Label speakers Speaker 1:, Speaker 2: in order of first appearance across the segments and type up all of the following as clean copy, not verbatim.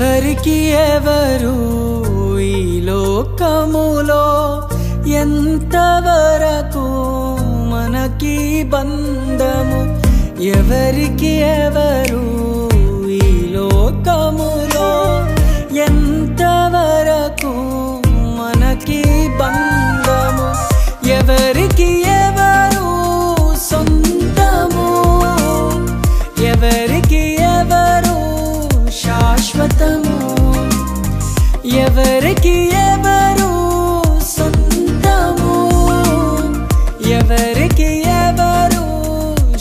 Speaker 1: ఎవరికి ఎవరు ఈ లోకములో ఎంతవరకు మనకి బంధము ఎవరికి ఎవరు ఈ లోకములో ఎంతవరకు మనకి బంధము ఎవరికి ఎవరు సొంతము ఎవరికి ఎవరు శాశ్వతము ఎవరికి ఎవరు సొంతము ఎవరికి ఎవరు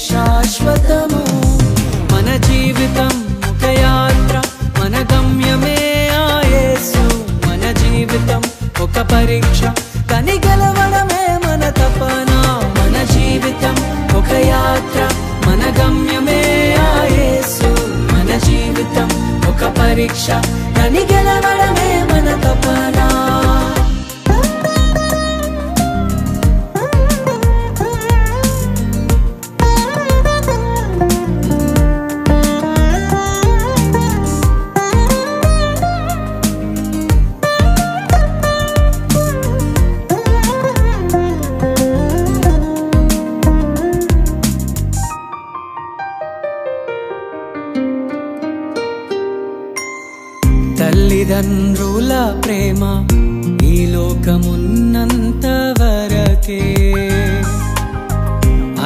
Speaker 1: శాశ్వతము మన జీవితం ఒక యాత్ర మన గమ్యమే ఆ యేసు మన జీవితం ఒక పరీక్ష కని గెలవడమే మన తపన మన జీవితం ఒక యాత్ర మన గమ్యమే ఆ యేసు మన జీవితం ఒక పరీక్ష కని గెలవడమే మన తపన తల్లిదండ్రుల ప్రేమ ఈ లోకమున్నంత వరకే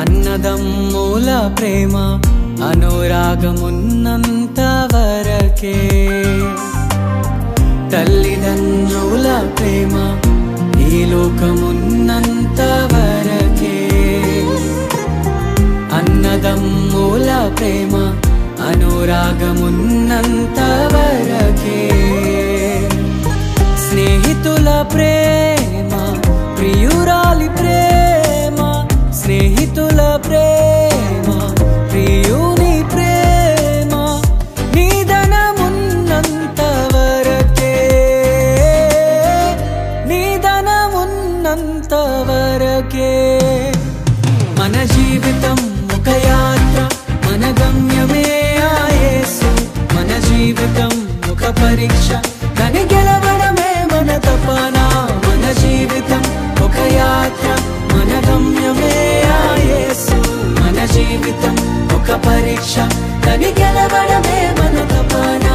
Speaker 1: అన్నదమ్ముల ప్రేమ అనురాగమున్నంత వరకే తల్లిదండ్రుల ప్రేమ ఈ లోకమున్నంత వరకే అన్నదమ్ముల ప్రేమ అనురాగమున్నంత వరకే స్నేహితుల ప్రేమ ప్రియురాలి ప్రేమ స్నేహితుల ప్రేమ ప్రియుని ప్రేమ నిధనమున్నంత వరకే నిధనమున్నంత వరకే మన జీవితం ఒక యాత్ర మన గమ్యమే ఆ యేసు మన జీవితం ఒక పరీక్ష కని గెలవడమే మన తపన మన జీవితం ఒక యాత్ర మన గమ్యమే ఆ యేసు మన జీవితం ఒక పరీక్ష కని గెలవడమే మన తపన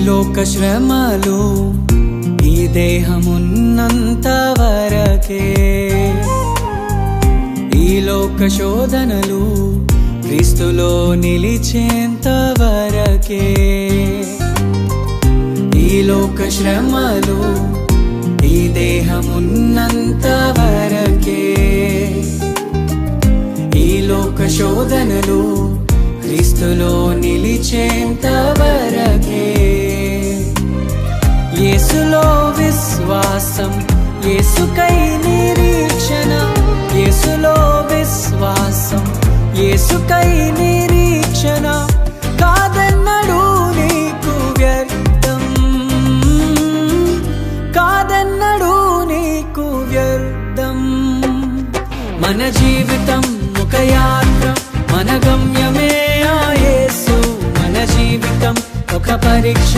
Speaker 1: లోక శ్రమలు ఈ దేహమున్నంత వరకే ఈ లోక శోధనలు క్రీస్తులో నిలిచేంత వరకే ఈ లోక శ్రమలు ఈ దేహమున్నంత వరకే ఈ లోక శోధనలు క్రీస్తులో నిలిచేంత వరకే యేసులో విశ్వాసం యేసుకై నిరీక్షణ యేసులో విశ్వాసం యేసుకై నిరీక్షణ కాదన్నడు నీకు వ్యర్థం కాదన్నడు నీకు వ్యర్థం మన జీవితం ఒక యాత్ర మన గమ్యమే ఆ యేసు మన జీవితం ఒక పరీక్ష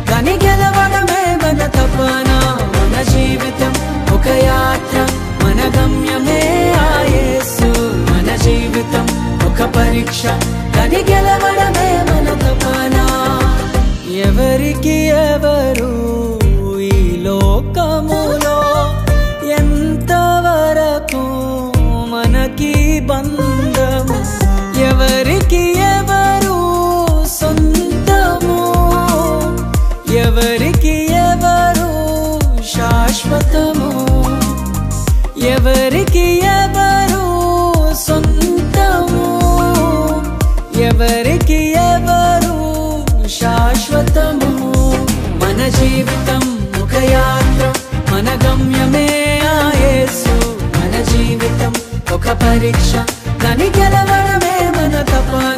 Speaker 1: కని గెలవడమే మన తపన మన జీవితం ఒక యాత్ర మన గమ్యమే ఆ యేసు మన జీవితం ఒక పరీక్ష కని గెలవడమే మన తపన ఎవరికి ఎవరు ఈ లోకములో ఎంతవరకు మనకి బంధము ఎవరికి ఎవరు గమ్యమే ఆ యేసు. మన జీవితం ఒక పరీక్ష, దాని గెలవడమే మన తపన.